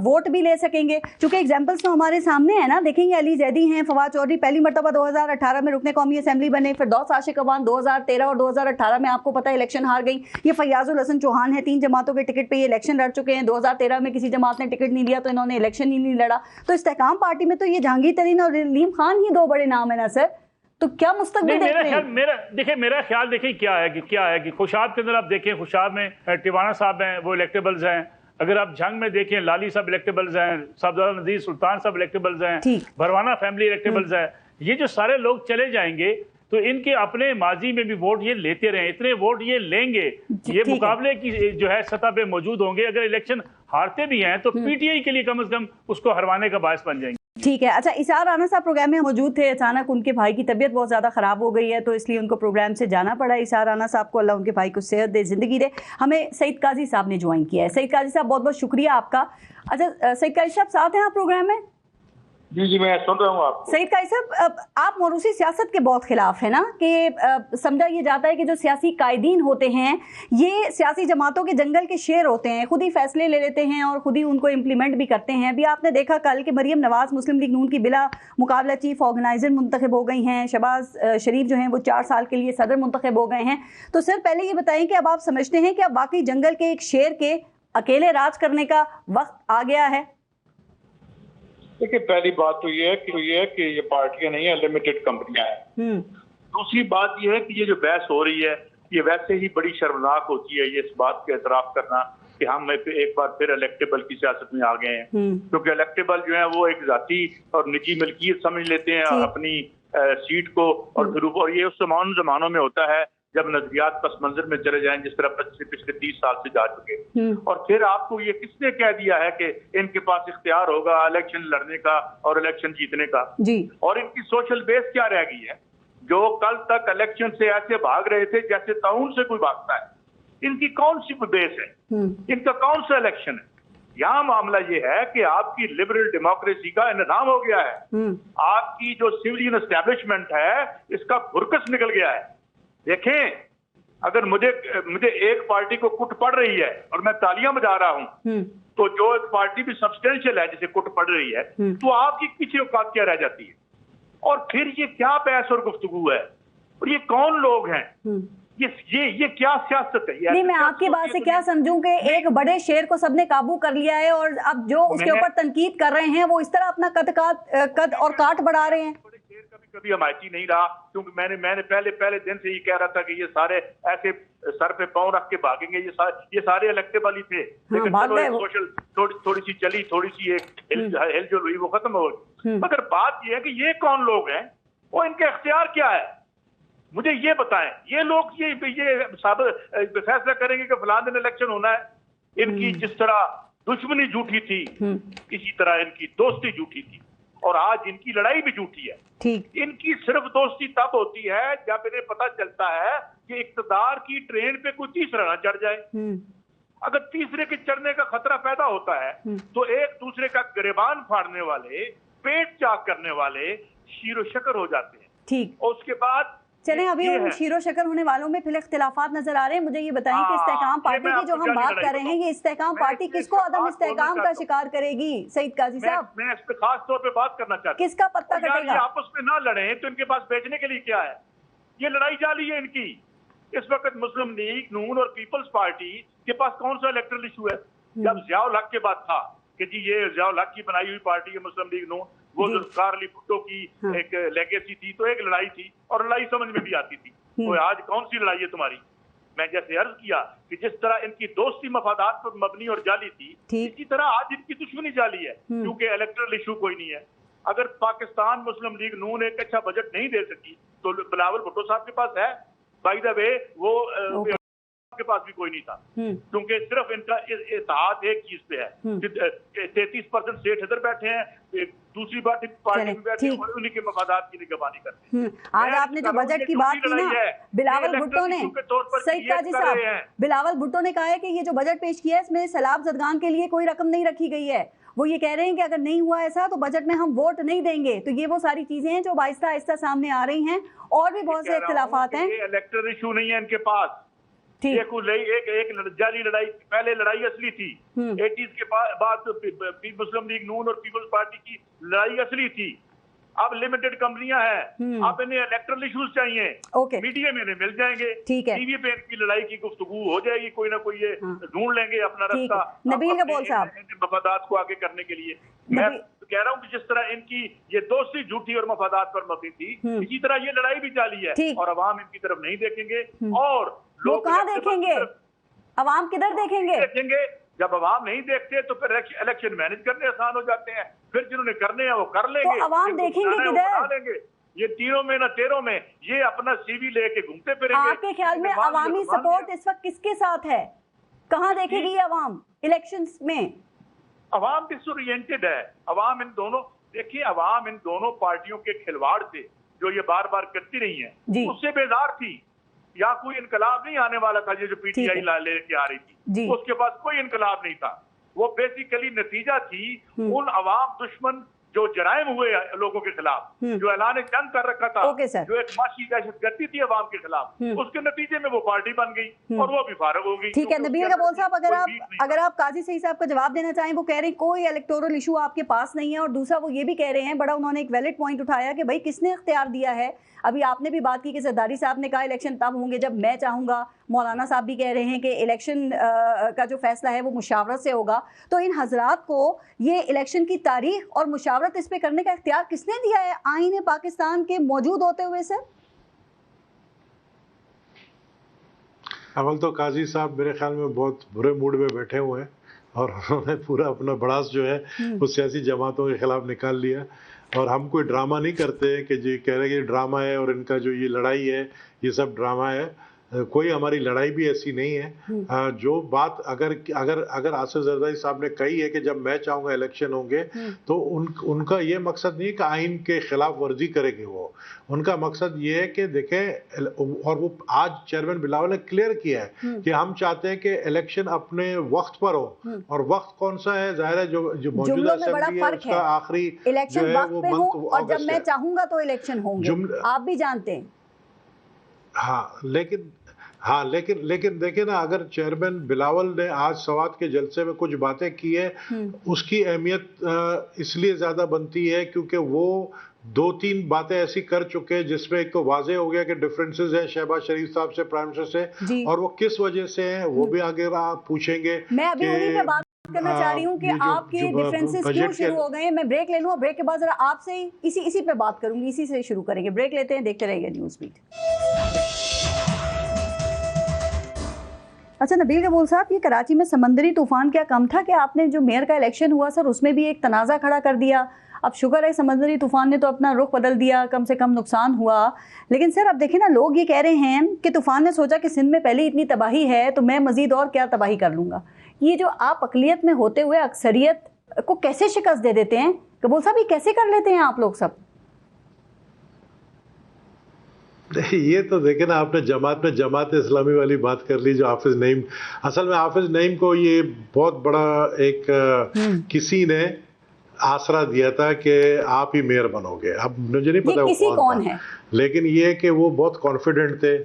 वोट भी ले सकेंगे? क्योंकि एग्जांपल्स तो हमारे सामने है ना, देखेंगे अली जैदी हैं, फवाद चौधरी पहली मरतबा 2018 में रुकने कौमी असेंबली बने, फिर दौस आशिक अवान 2013 और 2018 में आपको पता है इलेक्शन हार गई। ये फैयाजुल हसन चौहान है, 3 जमातों के टिकट पे ये इलेक्शन लड़ चुके हैं। 2013 में किसी जमात ने टिकट नहीं लिया तो इन्होंने इलेक्शन ही नहीं लड़ा। तो इस्तेकाम पार्टी में तो ये जहांगीर तरीन और रलीम खान ही 2 बड़े नाम है ना सर, तो क्या मुस्तकबिल देख रहे हैं? मेरा ख्याल देखिए क्या है कि खुशाब के अंदर आप देखें, खुशाब में टिवाना साहब हैं, वो इलेक्टेबल्स हैं। अगर आप जंग में देखें, लाली साहब इलेक्टेबल्स हैं, साहबजादा नज़ीर सुल्तान साहब इलेक्टेबल्स हैं, भरवाना फैमिली इलेक्टेबल्स है। ये जो सारे लोग चले जाएंगे तो इनके अपने माजी में भी वोट ये लेते रहे, इतने वोट ये लेंगे, ये मुकाबले की जो है सतह पे मौजूद होंगे। अगर इलेक्शन हारते भी हैं तो PTI के लिए कम से कम उसको हरवाने का बायस बन जाएंगे। ठीक है। अच्छा, इसार राना साहब प्रोग्राम में मौजूद थे, अचानक उनके भाई की तबीयत बहुत ज़्यादा ख़राब हो गई है तो इसलिए उनको प्रोग्राम से जाना पड़ा। इसार राना साहब को अल्लाह उनके भाई को सेहत दे, ज़िंदगी दे। हमें सईद काजी साहब ने ज्वाइन किया है। सईद काजी साहब बहुत बहुत शुक्रिया आपका। अच्छा सईद काजी साहब साथ हैं आप प्रोग्राम में? जी मैं सुन रहा हूँ आपको। सईद काजी साहब, आप मौरूसी सियासत के बहुत खिलाफ है ना, कि समझा ये जाता है कि जो सियासी कायदीन होते हैं ये सियासी जमातों के जंगल के शेर होते हैं, खुद ही फैसले ले लेते हैं और खुद ही उनको इम्प्लीमेंट भी करते हैं। अभी आपने देखा कल कि मरियम नवाज मुस्लिम लीग नून की बिला मुकाबला चीफ ऑर्गेनाइजर मुंतखब हो गई हैं, शहबाज शरीफ जो हैं वो 4 साल के लिए सदर मुंतखब हो गए हैं। तो सर पहले ये बताएं कि अब आप समझते हैं कि अब वाकई जंगल के एक शेर के अकेले राज करने का वक्त आ गया है? देखिए, पहली बात तो ये है कि ये पार्टियां नहीं है, लिमिटेड कंपनियां हैं। दूसरी बात ये है कि ये जो बहस हो रही है ये वैसे ही बड़ी शर्मनाक होती है, ये इस बात का एतराफ करना कि हम एक बार फिर इलेक्टेबल की सियासत में आ गए हैं। क्योंकि इलेक्टेबल जो है वो एक जाती और निजी मिल्कियत समझ लेते हैं अपनी सीट को, और ये उस जमानों में होता है जब नजरियात पस मंजर में चले जाएं, जिस तरह पिछले 30 साल से जा चुके। और फिर आपको ये किसने कह दिया है कि इनके पास इख्तियार होगा इलेक्शन लड़ने का और इलेक्शन जीतने का? और इनकी सोशल बेस क्या रह गई है? जो कल तक इलेक्शन से ऐसे भाग रहे थे जैसे ताउन से कोई भागता है, इनकी कौन सी बेस है? इनका कौन सा इलेक्शन है? यहाँ मामला ये है कि आपकी लिबरल डेमोक्रेसी का इन्हिदाम हो गया है। आपकी जो सिविलियन एस्टेब्लिशमेंट है इसका फुरकस निकल गया है। देखें, अगर मुझे एक पार्टी को कुट पड़ रही है और मैं तालियां बजा रहा हूं, तो जो एक पार्टी भी सब्सटेंशियल है जिसे कुट पड़ रही है, तो आपकी पीछे औकात क्या रह जाती है? और फिर ये क्या बहस और गुफ्तगू है? और ये कौन लोग हैं? ये क्या सियासत है? नहीं, मैं आपकी बात से क्या समझूं कि एक बड़े शेर को सबने काबू कर लिया है और अब जो उसके ऊपर तनकीद कर रहे हैं वो इस तरह अपना कद और काट बढ़ा रहे हैं। कभी कभी हमायती नहीं रहा, क्योंकि मैंने पहले दिन से ये कह रहा था कि ये सारे ऐसे सर पे पांव रख के भागेंगे, ये सारे इलेक्टेबल ही थे। लेकिन चलो एक सोशल थोड़ी सी चली, थोड़ी सी एक हिलजुल हुई, वो खत्म हो गई। मगर बात ये है कि ये कौन लोग हैं और इनके इख्तियार क्या है, मुझे ये बताएं। ये लोग ये फैसला करेंगे कि फलां दिन इलेक्शन होना है। इनकी जिस तरह दुश्मनी झूठी थी, इसी तरह इनकी दोस्ती झूठी थी, और आज इनकी लड़ाई भी झूठी है। ठीक। इनकी सिर्फ दोस्ती तब होती है जब इन्हें पता चलता है कि इक्तदार की ट्रेन पे कोई तीसरा ना चढ़ जाए। अगर तीसरे के चढ़ने का खतरा पैदा होता है तो एक दूसरे का गिरेबान फाड़ने वाले, पेट चाक करने वाले शीरो शकर हो जाते हैं। ठीक। और उसके बाद चलें, अभी उन शीरो शकर होने वालों में फिर इख्तिलाफात नजर आ रहे हैं। मुझे ये बताएं कि इस्तेहकाम पार्टी की जो हम बात कर रहे हैं, ये इस्तेहकाम पार्टी किसको अदम इस्तेहकाम का शिकार करेगी सईद काजी साहब? मैं इस पे खास तौर पे बात करना चाहता हूं। किसका पत्ता कटेगा? ये आपस में ना लड़े तो इनके पास बेचने के लिए क्या है? ये लड़ाई जाली है इनकी। इस वक्त मुस्लिम लीग नून और पीपल्स पार्टी के पास कौन सा इलेक्टरल इशू है? जब जियाउल हक के बाद था कि जी ये जियाउल हक की बनाई हुई पार्टी है मुस्लिम लीग नून, वो जुल्फकार अली भुट्टो की एक लेगेसी थी, तो एक लड़ाई थी और लड़ाई समझ में भी आती थी। तो आज कौन सी लड़ाई है तुम्हारी? मैं जैसे अर्ज किया कि जिस तरह इनकी दोस्ती मफादात पर मबनी और जाली थी, इसी तरह आज इनकी दुश्मनी जाली है, क्योंकि इलेक्टरल इशू कोई नहीं है। अगर पाकिस्तान मुस्लिम लीग नून एक अच्छा बजट नहीं दे सकी तो बिलावल भुट्टो साहब के पास है, बाय द वे वो के पास भी कोई नहीं था, क्योंकि सिर्फ इनका इत्तेहाद एक चीज पे है। 33% सेठ इधर बैठे हैं, दूसरी पार्टी में बैठे हैं और उन्हीं के मफादात की निगरानी करते हैं। आज आपने जो बजट की बात की ना, बिलावल भुट्टो ने, सईद काजी साहब, बिलावल भुट्टो ने कहा है कि ये जो बजट पेश किया है इसमें सैलाब ज़दगान के लिए कोई रकम नहीं रखी गई है। वो ये कह रहे हैं कि अगर नहीं हुआ ऐसा तो बजट में हम वोट नहीं देंगे। तो ये वो सारी चीजें हैं जो आहिस्ता आहिस्ता सामने आ रही हैं, और भी बहुत से इख्तिलाफात हैं। इलेक्टरल इशू नहीं है इनके पास। एक जाली लड़ाई, पहले लड़ाई असली थी 80s के बाद मुस्लिम लीग नून और पीपल्स पार्टी की लड़ाई असली थी। अब लिमिटेड कंपनियां हैं, अब इन्हें इलेक्टरल इश्यूज चाहिए, मीडिया में इन्हें मिल जाएंगे, टीवी पे इनकी लड़ाई की गुफ्तगू हो जाएगी, कोई ना कोई ये ढूंढ लेंगे अपना रास्ता नबील कबूल साहब मफादात को आगे करने के लिए। मैं कह रहा हूँ कि जिस तरह इनकी ये दोस्ती झूठी और मफादात पर मबनी थी, इसी तरह ये लड़ाई भी जाली है और अवाम इनकी तरफ नहीं देखेंगे। और लोग कहाँ देखेंगे? अवाम किधर देखेंगे? जब अवाम नहीं देखते तो फिर इलेक्शन मैनेज करने आसान हो जाते हैं, फिर जिन्होंने करने हैं वो कर लेंगे, तो अवाम देखेंगे किधर? ये तीनों में ना तेरों में ये अपना सीवी लेके घूमते फिरेंगे। आपके ख्याल में अवामी सपोर्ट इस वक्त किसके साथ है? कहाँ देखेगी ये अवाम इलेक्शंस में? अवाम डिसओरिएंटेड है। अवाम इन दोनों, देखिए अवाम इन दोनों पार्टियों के खिलवाड़ से जो ये बार बार करती रही है उससे बेजार थी। या कोई इनकलाब नहीं आने वाला था, ये जो पीटीआई लेके आ रही थी उसके पास कोई इनकलाब नहीं था। वो बेसिकली नतीजा थी उन अवाम दुश्मन जो जराइम हुए लोगों के खिलाफ, जो ऐलान जंग कर रखा था, जो एक माशी दहशत गर्दी थी अवाम के खिलाफ, उसके नतीजे में वो पार्टी बन गई और वो भी फारग हो गई। ठीक है नबील कबूल साहब, अगर आप काजी सईद साहब का जवाब देना चाहें, वो कह रहे हैं कोई इलेक्टोरल इशू आपके पास नहीं है, और दूसरा वो ये भी कह रहे हैं, बड़ा उन्होंने एक वैलिड पॉइंट उठाया कि भाई किसने इख्तियार दिया है। अभी आपने भी बात की कि जरदारी साहब ने कहा इलेक्शन तब होंगे जब मैं चाहूंगा, मौलाना साहब भी कह रहे हैं कि इलेक्शन का जो फैसला है वो मुशावरत से होगा। तो इन हजरात को ये इलेक्शन की तारीख और मुशावरत इस पे करने का इख्तियार किसने दिया है आईन पाकिस्तान के मौजूद होते हुए? सर अवल तो काजी साहब मेरे ख्याल में बहुत बुरे मूड में बैठे हुए हैं और उन्होंने पूरा अपना भड़ास जो है उस सियासी जमातों के खिलाफ निकाल लिया। और हम कोई ड्रामा नहीं करते कि जी कह रहे कि ड्रामा है और इनका जो ये लड़ाई है ये सब ड्रामा है। कोई हमारी लड़ाई भी ऐसी नहीं है। जो बात अगर आसिफ जरदारी साहब ने कही है कि जब मैं चाहूँगा इलेक्शन होंगे, तो उनका ये मकसद नहीं है कि आइन के खिलाफ वर्जी करेंगे। वो उनका मकसद ये है कि देखें, और वो आज चेयरमैन बिलावल ने क्लियर किया है कि हम चाहते हैं कि इलेक्शन अपने वक्त पर हो। और वक्त कौन सा है? जाहिर है जो मौजूदा असेंबली है उसका आखिरी जो है वो मंथ और जब मैं चाहूंगा तो इलेक्शन होंगे, आप भी जानते हैं। लेकिन देखिए ना, अगर चेयरमैन बिलावल ने आज सवात के जलसे में कुछ बातें की है, उसकी अहमियत इसलिए ज्यादा बनती है क्योंकि वो 2-3 बातें ऐसी कर चुके हैं जिसमें एक तो वाजे हो गया कि डिफरेंसेस हैं शहबाज शरीफ साहब से, प्राइम मिनिस्टर से, और वो किस वजह से हैं वो भी आगे आप पूछेंगे। मैं अभी उन्हीं पे बात करना चाह रही हूँ कि आपके डिफरेंसेस क्यों शुरू हो गए हैं। मैं ब्रेक ले लूँ और ब्रेक के बाद जरा आपसे ही इसी पे बात करूंगी, इसी से शुरू करेंगे। ब्रेक लेते हैं, देखते रहिए न्यूज़ बीट। अच्छा नबील कबूल साहब, ये कराची में समंदरी तूफान क्या कम था कि आपने जो मेयर का इलेक्शन हुआ सर उसमें भी एक तनाज़ा खड़ा कर दिया। अब शुक्र है समंदरी तूफान ने तो अपना रुख बदल दिया, कम से कम नुकसान हुआ। लेकिन सर अब देखिए ना, लोग ये कह रहे हैं कि तूफान ने सोचा कि सिंध में पहले इतनी तबाही है तो मैं मजीद और क्या तबाही कर लूँगा। ये जो आप अकलियत में होते हुए अक्सरियत को कैसे शिकस्त दे देते हैं कबूल साहब, ये कैसे कर लेते हैं आप लोग सब? ये तो देखे ना, आपने जमात इस्लामी वाली बात कर ली जो हाफिज नईम, असल में हाफिज नईम को ये बहुत बड़ा एक किसी ने आसरा दिया था कि आप ही मेयर बनोगे। अब मुझे नहीं पता वो कौन है, लेकिन ये कि वो बहुत कॉन्फिडेंट थे।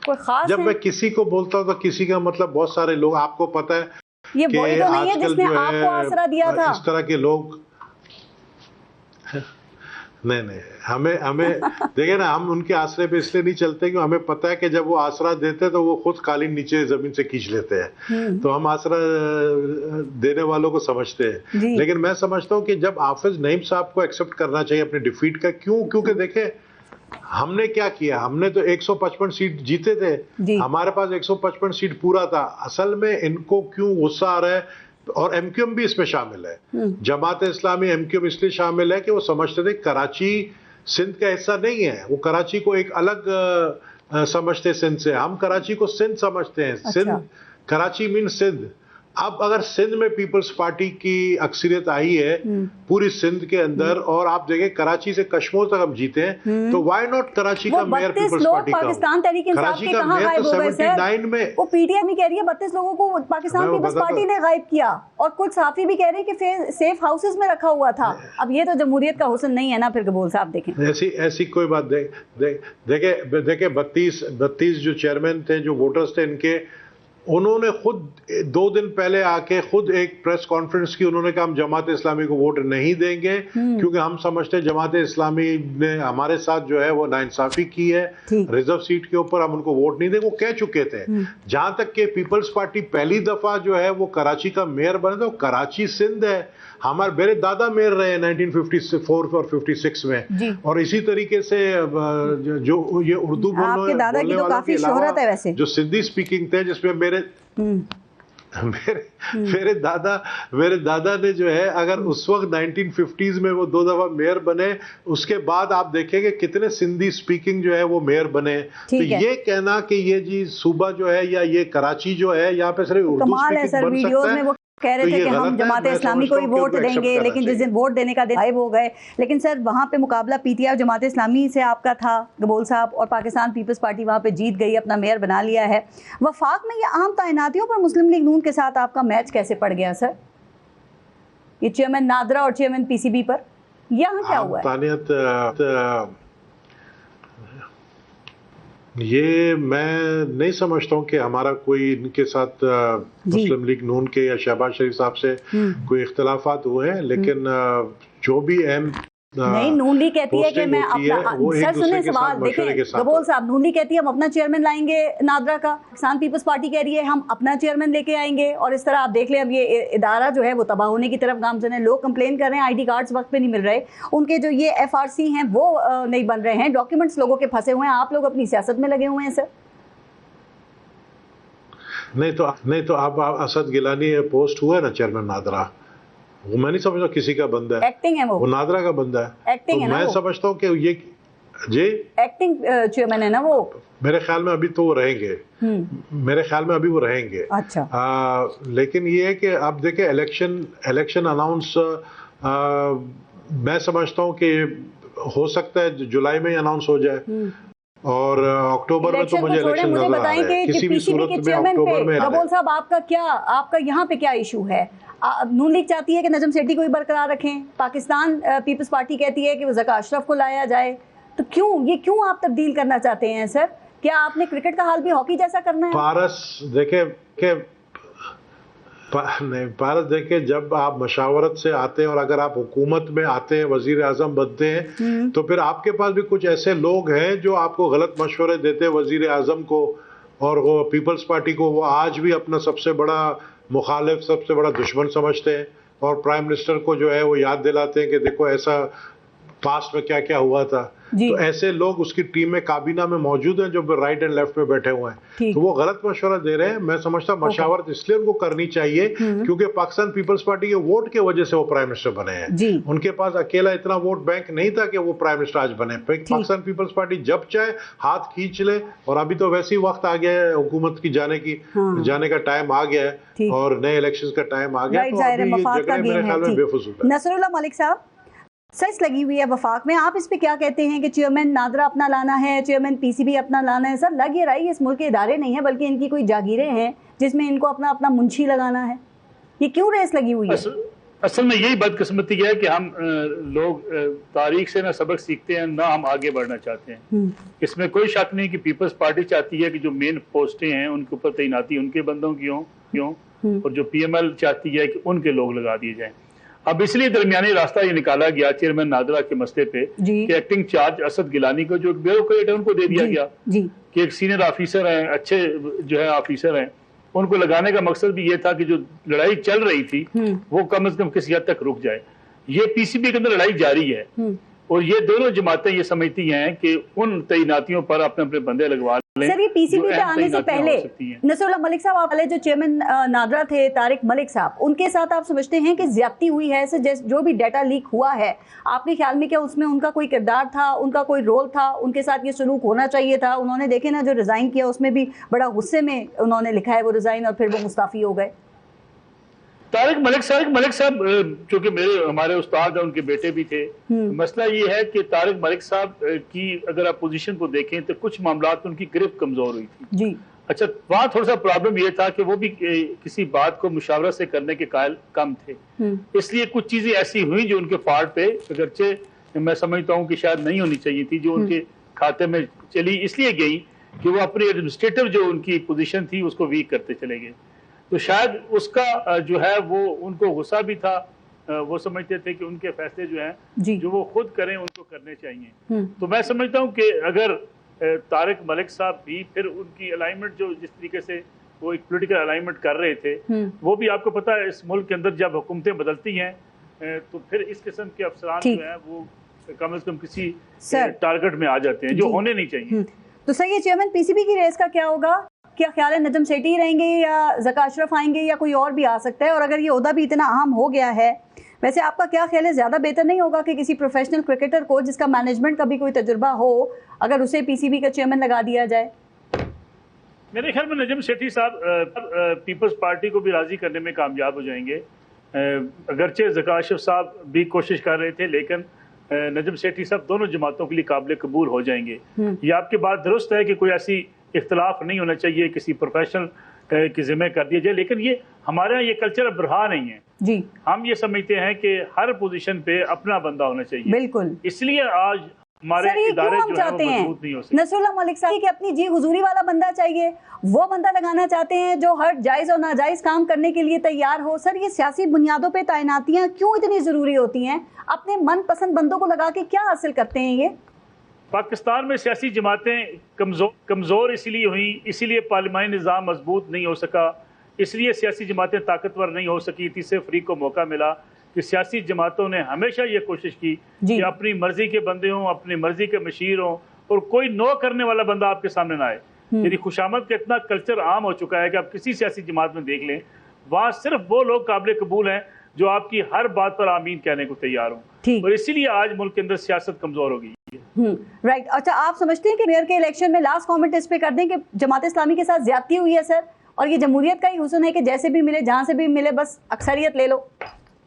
कोई खास जब मैं किसी को बोलता हूँ तो किसी का मतलब बहुत सारे लोग, आपको पता है ये वही तो नहीं है जिसने आपको आसरा दिया था। इस तरह के लोग नहीं हमें देखिए ना, हम उनके आसरे पे इसलिए नहीं चलते क्योंकि हमें पता है कि जब वो आसरा देते हैं तो वो खुद कालीन नीचे जमीन से खींच लेते हैं। तो हम आसरा देने वालों को समझते हैं। लेकिन मैं समझता हूँ कि जब हाफिज नईम साहब को एक्सेप्ट करना चाहिए अपनी डिफीट का। क्योंकि देखे हमने क्या किया, हमने तो 155 सीट जीते थे, हमारे पास 155 सीट पूरा था। असल में इनको क्यों गुस्सा आ रहा है, और एमक्यूएम भी इसमें शामिल है, जमात इस्लामी एमक्यूएम इसलिए शामिल है कि वो समझते थे कराची सिंध का हिस्सा नहीं है, वो कराची को एक अलग समझते सिंध से। हम कराची को सिंध समझते हैं। अच्छा। सिंध, कराची मीन सिंध। अब अगर सिंध में पीपल्स पार्टी की अक्सरियत आई है पूरी सिंध के अंदर, और आप देखें कराची से कश्मीर तक हम जीते हैं, तो व्हाई नॉट कराची का मेयर पीपल्स पार्टी का? पाकिस्तान तहरीक इंसाफ के कहां गायब हो गए सर? 79 में वो पीटीआई भी कह रही है 32 लोगों को पाकिस्तान पीपल्स पार्टी ने गायब किया, और कुछ साफी भी कह रहे हैं कि सेफ हाउसेस में रखा हुआ था। अब ये तो जमहूरियत का हुस्न नहीं है ना फिर कबूल साहब। देखें ऐसी कोई बात देखे 32 जो चेयरमैन थे, जो वोटर्स थे इनके, उन्होंने खुद 2 दिन पहले आके खुद एक प्रेस कॉन्फ्रेंस की। उन्होंने कहा हम जमात इस्लामी को वोट नहीं देंगे क्योंकि हम समझते हैं जमात इस्लामी ने हमारे साथ जो है वो नाइंसाफी की है रिजर्व सीट के ऊपर, हम उनको वोट नहीं देंगे। वो कह चुके थे। जहां तक कि पीपल्स पार्टी पहली दफा जो है वो कराची का मेयर बने, तो कराची सिंध है। हमारे मेरे दादा मेयर रहे 1954 और 56 में, और इसी तरीके से जो ये उर्दू बोलने वालों के अलावा जो सिंधी स्पीकिंग थे, जिसमें मेरे दादा ने जो है, अगर उस वक्त 1950s में वो 2 दफा मेयर बने, उसके बाद आप देखेंगे कितने सिंधी स्पीकिंग जो है वो मेयर बने। तो ये कहना कि ये जी सूबा जो है या ये कराची जो है यहाँ पे सिर्फ उर्दू स्पीकिंग बन सकता है, कह रहे थे कि हम जमात इस्लामी को ही वोट देंगे, लेकिन जिस दिन वोट देने का दिन गायब हो गए। लेकिन सर वहाँ पे मुकाबला पीटीआई और जमात इस्लामी से आपका था गबोल साहब, और पाकिस्तान पीपल्स पार्टी वहाँ पे जीत गई, अपना मेयर बना लिया है। वफाक में ये आम तैनातियों पर मुस्लिम लीग नून के साथ आपका मैच कैसे पड़ गया सर? ये चेयरमैन नादरा और चेयरमैन पीसीबी पर यहाँ क्या हुआ है? ये मैं नहीं समझता हूँ कि हमारा कोई इनके साथ मुस्लिम लीग नून के या शहबाज शरीफ साहब से कोई इख्तलाफात हुए हैं, लेकिन जो भी अहम नहीं, नून लीग कहती है कि मैं अपना, सर सुने सवाल देखें गबोल साहब, नून लीग कहती है हम अपना चेयरमैन लाएंगे नादरा का, पाकिस्तान पीपल्स पार्टी कह रही है हम अपना चेयरमैन लेके आएंगे, और इस तरह आप देख लें अब ये इदारा जो है वो तबाह होने की तरफ गामजन है। लोग कंप्लेन कर रहे हैं आईडी कार्ड्स वक्त पे नहीं मिल रहे, उनके जो ये FRC हैं वो नहीं बन रहे हैं, डॉक्यूमेंट्स लोगों के फंसे हुए हैं, आप लोग अपनी सियासत में लगे हुए हैं सर। नहीं तो अब असद गिलानी पोस्ट हुआ है ना चेयरमैन नादरा, वो मैं नहीं समझता किसी का बंदा है, एक्टिंग है वो नादरा का बंदा है, एक्टिंग तो है मैं समझता हूँ कि ये जी एक्टिंग चेयरमैन है ना वो। मेरे ख्याल में अभी तो वो रहेंगे, मेरे ख्याल में अभी वो रहेंगे। अच्छा। लेकिन ये है कि आप देखें इलेक्शन अनाउंस मैं समझता हूँ कि हो सकता है जुलाई में अनाउंस हो जाए, और अक्टूबर में तो मुझे इलेक्शन नजर आ रहा है किसी भी सूरत में अक्टूबर में। गबोल साहब आपका यहाँ पे क्या इशू है? नून लीग चाहती है कि नजम सेठी को ही बरकरार रखें, पाकिस्तान पीपल्स पार्टी कहती है कि वो ज़का अशरफ को लाया जाए, तो क्यों आप तब्दील करना चाहते हैं सर? क्या आपने क्रिकेट का हाल भी हॉकी जैसा करना है? पारस देखे जब आप मशावरत से आते हैं और अगर आप हुकूमत में आते हैं, वजीर आजम बनते हैं, तो फिर आपके पास भी कुछ ऐसे लोग हैं जो आपको गलत मशवरे देते हैं वजीर आजम को और वो पीपल्स पार्टी को। वो आज भी अपना सबसे बड़ा मुखालिफ सबसे बड़ा दुश्मन समझते हैं और प्राइम मिनिस्टर को जो है वो याद दिलाते हैं कि देखो ऐसा पास्ट में क्या क्या हुआ था। तो ऐसे लोग उसकी टीम में काबीना में मौजूद हैं जो राइट एंड लेफ्ट में बैठे हुए हैं, तो वो गलत मशवरा दे रहे हैं। मैं समझता मशावरत इसलिए उनको करनी चाहिए क्योंकि पाकिस्तान पीपल्स पार्टी के वोट के वजह से वो प्राइम मिनिस्टर बने हैं। उनके पास अकेला इतना वोट बैंक नहीं था कि वो प्राइम मिनिस्टर आज बने। पाकिस्तान पीपल्स पार्टी जब चाहे हाथ खींच ले, और अभी तो वैसे ही वक्त आ गया है हुकूमत की जाने का टाइम आ गया है और नए इलेक्शन का टाइम आ गया, तो अभी ये जगह मेरे ख्याल में बेफजूल है। नसरुल्लाह मलिक साहब, सेस लगी हुई है वफाक में, आप इस पे क्या कहते हैं कि चेयरमैन नादरा अपना लाना है, चेयरमैन पीसीबी अपना लाना है? सर लग ये रहा है इस मुल्क के इदारे नहीं है बल्कि इनकी कोई जागीरें हैं जिसमें इनको अपना अपना मुंशी लगाना है। ये क्यों रेस लगी हुई है? असल में यही बदकिस्मती है कि हम लोग तारीख से ना सबक सीखते हैं ना हम आगे बढ़ना चाहते हैं। इसमें कोई शक नहीं कि पीपल्स पार्टी चाहती है कि जो मेन पोस्टें हैं उनके ऊपर तैनाती उनके बंदों की क्यों और जो पीएमएल चाहती है कि उनके लोग लगा दिए जाएं। अब इसलिए दरमियानी रास्ता ये निकाला गया चेयरमैन नादरा के मसले पे कि एक्टिंग चार्ज असद गिलानी को जो ब्यूरोक्रेट है उनको दे दिया गया कि एक सीनियर ऑफिसर हैं, अच्छे जो है ऑफिसर हैं, उनको लगाने का मकसद भी ये था कि जो लड़ाई चल रही थी वो कम से कम किसी हद तक रुक जाए। ये पीसीबी के अंदर लड़ाई जारी है और ये दोनों जमातें ये समझती हैं कि उन तैनातियों पर अपने अपने बंदे लगवा लें। सर ये पीसीबी पे आने से पहले नसरुल्लाह मलिक साहब, आप पहले जो चेयरमैन नादरा थे तारिक मलिक साहब, उनके साथ आप समझते हैं कि ज्यादती हुई है? जो भी डाटा लीक हुआ है आपके ख्याल में क्या उसमें उनका कोई किरदार था, उनका कोई रोल था, उनके साथ ये सलूक होना चाहिए था? उन्होंने देखे ना जो रिजाइन किया उसमें भी बड़ा गुस्से में उन्होंने लिखा है वो रिजाइन और फिर वो मुस्ताफी हो गए। तारिक मलिक साहब चूंकि हमारे उस्ताद हैं, उनके बेटे भी थे। मसला ये है कि तारिक मलिक साहब की अगर आप पोजीशन को देखें तो कुछ मामलात उनकी गिरफ्त कमजोर हुई थी जी। अच्छा, वहाँ थोड़ा सा प्रॉब्लम ये था कि वो भी किसी बात को मुशावरत से करने के कायल कम थे, इसलिए कुछ चीजें ऐसी हुई जो उनके फाड़ पे अगरचे मैं समझता हूँ कि शायद नहीं होनी चाहिए थी, जो उनके खाते में चली इसलिए गई कि वो अपनी एडमिनिस्ट्रेटिव जो उनकी पोजीशन थी उसको वीक करते चले गए। तो शायद उसका जो है वो उनको गुस्सा भी था, वो समझते थे कि उनके फैसले जो हैं जो वो खुद करें उनको करने चाहिए। तो मैं समझता हूँ कि अगर तारिक मलिक साहब भी फिर उनकी अलाइनमेंट जो जिस तरीके से वो एक पॉलिटिकल अलाइनमेंट कर रहे थे, वो भी आपको पता है इस मुल्क के अंदर जब हुकूमतें बदलती हैं तो फिर इस किस्म के अफसरान जो है वो कम से कम किसी टारगेट में आ जाते हैं जो होने नहीं चाहिए। तो सर ये चेयरमैन पीसीबी की रेस का क्या होगा? क्या ख्याल है नजम सेठी रहेंगे या ज़का अशरफ आएंगे या कोई और भी आ सकता है? और अगर ये ओहदा भी इतना अहम हो गया है, वैसे आपका क्या ख्याल है, ज्यादा बेहतर नहीं होगा कि किसी प्रोफेशनल क्रिकेटर को जिसका मैनेजमेंट का भी कोई तजुर्बा हो अगर उसे पीसीबी का चेयरमैन लगा दिया जाए? मेरे ख्याल में नजम सेठी साहब पीपल्स पार्टी को भी राजी करने में कामयाब हो जाएंगे। अगरचे ज़का अशरफ साहब भी कोशिश कर रहे थे लेकिन नजम सेठी साहब दोनों जमातों के लिए काबिल कबूल हो जाएंगे। ये आपकी बात दुरुस्त है कि कोई ऐसी इख्तलाफ नहीं होना चाहिए, किसी प्रोफेशनल के जिम्मे कर दिया जाए, लेकिन ये हमारे यहाँ ये कल्चर अब रहा नहीं है जी। हम ये समझते हैं कि हर पोजीशन पे अपना बंदा होना चाहिए, बिल्कुल। इसलिए आज हमारे इदारे जो है वो मजबूत नहीं हो सकते। नसरुल्लाह मलिक साहब कि अपनी जी हुजूरी वाला बंदा चाहिए, वो बंदा लगाना चाहते हैं जो हर जायज और नाजायज काम करने के लिए तैयार हो। सर ये सियासी बुनियादों पे तैनातियां क्यों इतनी जरूरी होती हैं? अपने मनपसंद बंदों को लगा के क्या हासिल करते हैं ये? पाकिस्तान में सियासी जमातें कमज़ोर इसलिए हुई, इसीलिए पार्लिमानी निज़ाम मजबूत नहीं हो सका, इसलिए सियासी जमातें ताकतवर नहीं हो सकी। तीसरे फरीक को मौका मिला कि सियासी जमातों ने हमेशा ये कोशिश की कि अपनी मर्जी के बंदे हों, अपनी मर्जी के मशीर हों और कोई नो करने वाला बंदा आपके सामने ना आए। यदि खुशामद का इतना कल्चर आम हो चुका है कि आप किसी सियासी जमात में देख लें, वहाँ सिर्फ वो लोग काबिल कबूल हैं जो आपकी हर बात पर आमीन कहने को तैयार हों, और इसीलिए आज मुल्क के अंदर सियासत कमजोर हो गई है। राइट। अच्छा, आप समझते हैं कि मेयर के इलेक्शन में लास्ट कमेंट इस पे कर दें कि जमात इस्लामी के साथ ज्यादती हुई है सर, और ये जमहूरियत का ही हुस्न है कि जैसे भी मिले जहां से भी मिले बस अक्सरियत ले लो?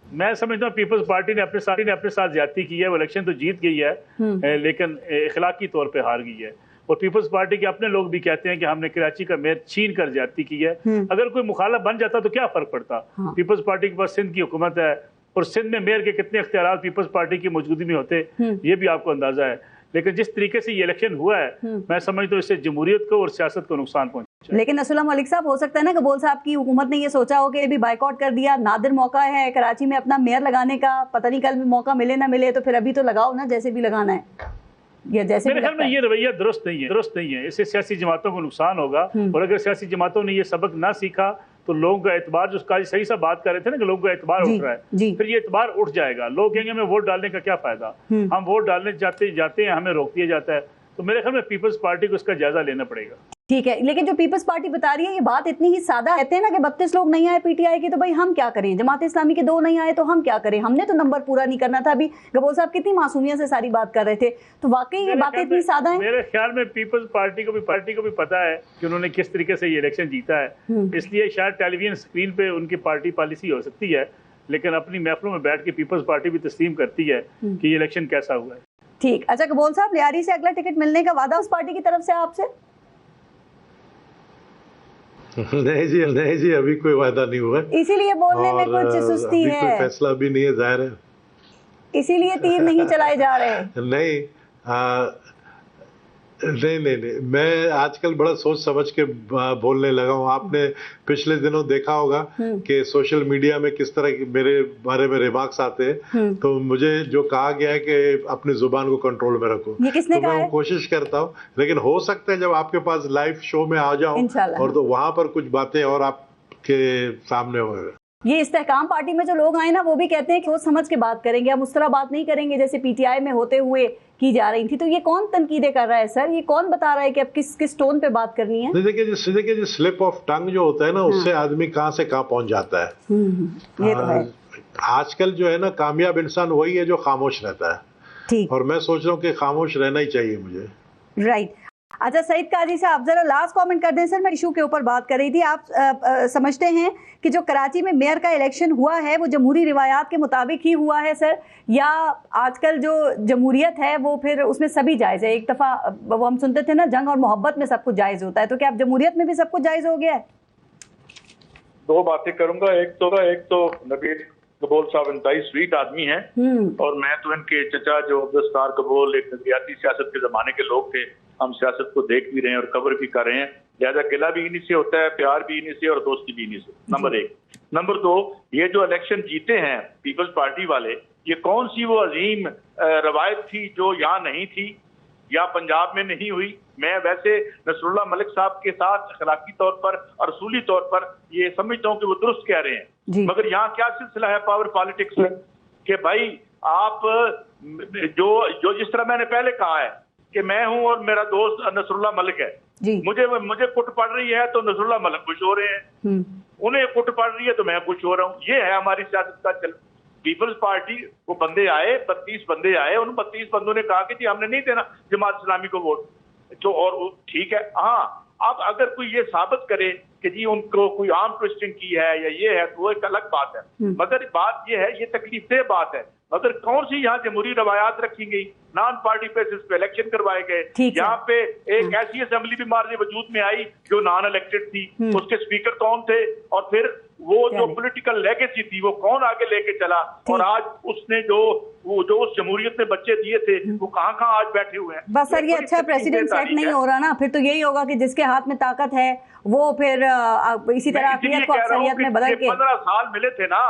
मैं समझता हूँ पीपल्स पार्टी ने अपने साथ ज्यादती की है। वो इलेक्शन तो जीत गई है लेकिन इखलाकी तौर पर हार गई है, और पीपल्स पार्टी के अपने लोग भी कहते हैं कि हमने कराची का मेयर छीन कर ज्यादती की है। अगर कोई मुखालफ बन जाता तो क्या फर्क पड़ता? पीपल्स पार्टी के पास सिंध की हुकूमत है और सिंध में मेयर के कितने इख्तियारात पीपल्स पार्टी की मौजूदगी में होते ये भी आपको अंदाजा है। लेकिन जिस तरीके से ये इलेक्शन हुआ है मैं समझता हूँ इससे जमहूरियत को और सियासत को नुकसान पहुंचा। लेकिन नसरुल्लाह मलिक साहब, हो सकता है ना कबूल साहब की हुकूमत ने ये सोचा हो कि भी बाइकआउट कर दिया, नादिर मौका है कराची में अपना मेयर लगाने का, पता नहीं कल भी मौका मिले ना मिले, तो फिर अभी तो लगाओ ना जैसे भी लगाना है। जैसे मेरे ख्याल में ये रवैया दुरुस्त नहीं है। इससे सियासी जमातों को नुकसान होगा, और अगर सियासी जमातों ने ये सबक ना सीखा तो लोगों का एतबार, जो काजी सही सा बात कर रहे थे ना कि लोगों का एतबार उठ रहा है, फिर ये एतबार उठ जाएगा। लोग कहेंगे हमें वोट डालने का क्या फायदा, हम वोट डालने जाते हैं, हमें रोक दिया जाता है। तो मेरे ख्याल में पीपल्स पार्टी को इसका जायजा लेना पड़ेगा। ठीक है, लेकिन जो पीपल्स पार्टी बता रही है ये बात इतनी ही सादा कहते हैं ना कि 32 लोग नहीं आए पीटीआई के, तो भाई हम क्या करें, जमात इस्लामी के 2 नहीं आए तो हम क्या करें, हमने तो नंबर पूरा नहीं करना था। अभी गबोल साहब कितनी मासूमियत से सारी बात कर रहे थे, तो वाकई ये बातें इतनी सादा है। मेरे ख्याल में पीपल्स पार्टी को भी पता है कि उन्होंने किस तरीके से ये इलेक्शन जीता है, इसलिए शायद टेलीविजन स्क्रीन पे उनकी पार्टी पॉलिसी हो सकती है, लेकिन अपनी महफिलों में बैठ के पीपल्स पार्टी भी तस्लीम करती है कि ये इलेक्शन कैसा हुआ है। ठीक, अच्छा गबोल साहब, लियारी से अगला टिकट मिलने का वादा उस पार्टी की तरफ से आपसे? नहीं जी, अभी कोई वादा नहीं हुआ, इसीलिए बोलने में कुछ सुस्ती है, कोई फैसला भी नहीं है, जाहिर है, इसीलिए तीर नहीं चलाए जा रहे। नहीं, मैं आजकल बड़ा सोच समझ के बोलने लगा हूँ। आपने पिछले दिनों देखा होगा कि सोशल मीडिया में किस तरह की मेरे बारे में रिमार्क्स आते हैं, तो मुझे जो कहा गया है कि अपनी जुबान को कंट्रोल में रखो, ये किसने तो मैं कोशिश करता हूँ, लेकिन हो सकता है जब आपके पास लाइव शो में आ जाऊं और तो वहां पर कुछ बातें और आपके सामने होगा। ये इस्तेहकाम पार्टी में जो लोग आए ना, वो भी कहते हैं कि सोच समझ के बात करेंगे, हम उस तरह बात नहीं करेंगे जैसे पीटीआई में होते हुए की जा रही थी। तो ये कौन तनकीदें कर रहा है सर, ये कौन बता रहा है कि अब किस टोन पे बात करनी है? देखिए जो स्लिप ऑफ टंग जो होता है ना, उससे आदमी कहाँ से कहाँ पहुंच जाता है। ये तो है। आजकल जो है ना, कामयाब इंसान वही है जो खामोश रहता है। ठीक, और मैं सोच रहा हूँ कि खामोश रहना ही चाहिए मुझे। राइट। अच्छा सईद काजी साहब, जरा लास्ट कमेंट कर दें सर, मैं इशू के ऊपर बात कर रही थी। आप समझते हैं कि जो कराची में मेयर का इलेक्शन हुआ है वो जमहूरी रिवायात के मुताबिक ही हुआ है सर, या आजकल जो जमहूरियत है वो फिर उसमें सभी जायज़ है? एक दफ़ा वो हम सुनते थे ना, जंग और मोहब्बत में सब कुछ जायज़ होता है, तो क्या अब जमहूरियत में भी सब कुछ जायज़ हो गया है? 2 बातें करूंगा। एक तो नबील कबूल साहब इंतहाई स्वीट आदमी हैं, और मैं तो इनके चचा जो अब्दुस्तार कबूल एक नजरियाती सियासत के जमाने के लोग थे, हम सियासत को देख भी रहे हैं और कवर भी कर रहे हैं, लिहाजा गिला भी इन्हीं से होता है, प्यार भी इन्हीं से और दोस्ती भी इन्हीं से। नंबर 1। नंबर 2, ये जो इलेक्शन जीते हैं पीपल्स पार्टी वाले, ये कौन सी वो अजीम रवायत थी जो यहाँ नहीं थी या पंजाब में नहीं हुई? मैं वैसे नसरुल्लाह मलिक साहब के साथ अखलाकी तौर पर और असूली तौर पर ये समझता हूँ कि वो दुरुस्त कह रहे हैं, मगर यहाँ क्या सिलसिला है पावर पॉलिटिक्स में कि भाई आप जो जिस तरह मैंने पहले कहा है कि मैं हूं और मेरा दोस्त नसरुल्लाह मलिक है, मुझे कुट पड़ रही है तो नसरुल्लाह मलिक खुश हो रहे हैं, उन्हें कुट पड़ रही है तो मैं खुश हो रहा हूँ। ये है हमारी सियासत का चल। पीपल्स पार्टी वो बंदे आए, 32 बंदे आए, उन 32 बंदों ने कहा कि जी हमने नहीं देना जमात इस्लामी को वोट, तो और ठीक है। हाँ, अब अगर कोई ये साबित करे कि जी उनको कोई आर्म ट्विस्टिंग की है या ये है, तो वो एक अलग बात है, मगर बात ये है, ये तकलीफदेह बात है। मगर कौन सी यहाँ जमहूरी रवायात रखी गई, नॉन पार्टी बेसिस पे इलेक्शन करवाए गए, यहाँ पे एक ऐसी असेंबली भी मारने वजूद में आई जो नॉन इलेक्टेड थी, उसके स्पीकर कौन थे, और फिर वो जो पॉलिटिकल लेगेसी थी वो कौन आगे लेके चला, और आज उसने जो उस जमहूरियत में बच्चे दिए थे वो कहाँ आज बैठे हुए हैं। बस सर ये अच्छा प्रेसिडेंट सेट नहीं हो रहा ना, फिर तो यही होगा कि जिसके हाथ में ताकत है वो फिर इसी तरह अक़लियत को अक्सरियत में बदल के 15 साल मिले थे ना,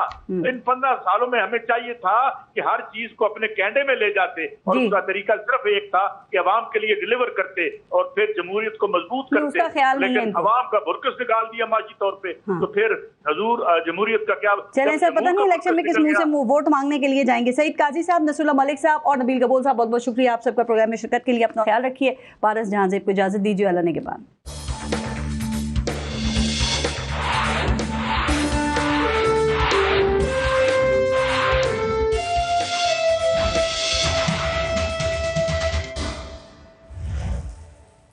इन 15 सालों में हमें चाहिए था कि हर चीज को अपने कैंडे में ले जाते, और उसका तरीका सिर्फ एक था कि अवाम के लिए डिलीवर करते और फिर जमहूरियत को मजबूत करते, लेकिन अवाम का बुरकस निकाल दिया माशी तौर पे, तो फिर हजूर जमहूरियत का क्या। चलें सर, पता नहीं इलेक्शन में किस मुंह से वोट मांगने के लिए जाएंगे। सईद काजी साहब, नसरुल्लाह मलिक साहब और नबील कबूल साहब, बहुत बहुत शुक्रिया आप सबका प्रोग्राम में शिरकत के लिए। अपना ख्याल रखिए। पारस जहां से इजाजत दीजिए, अल्लाह ने के बाद।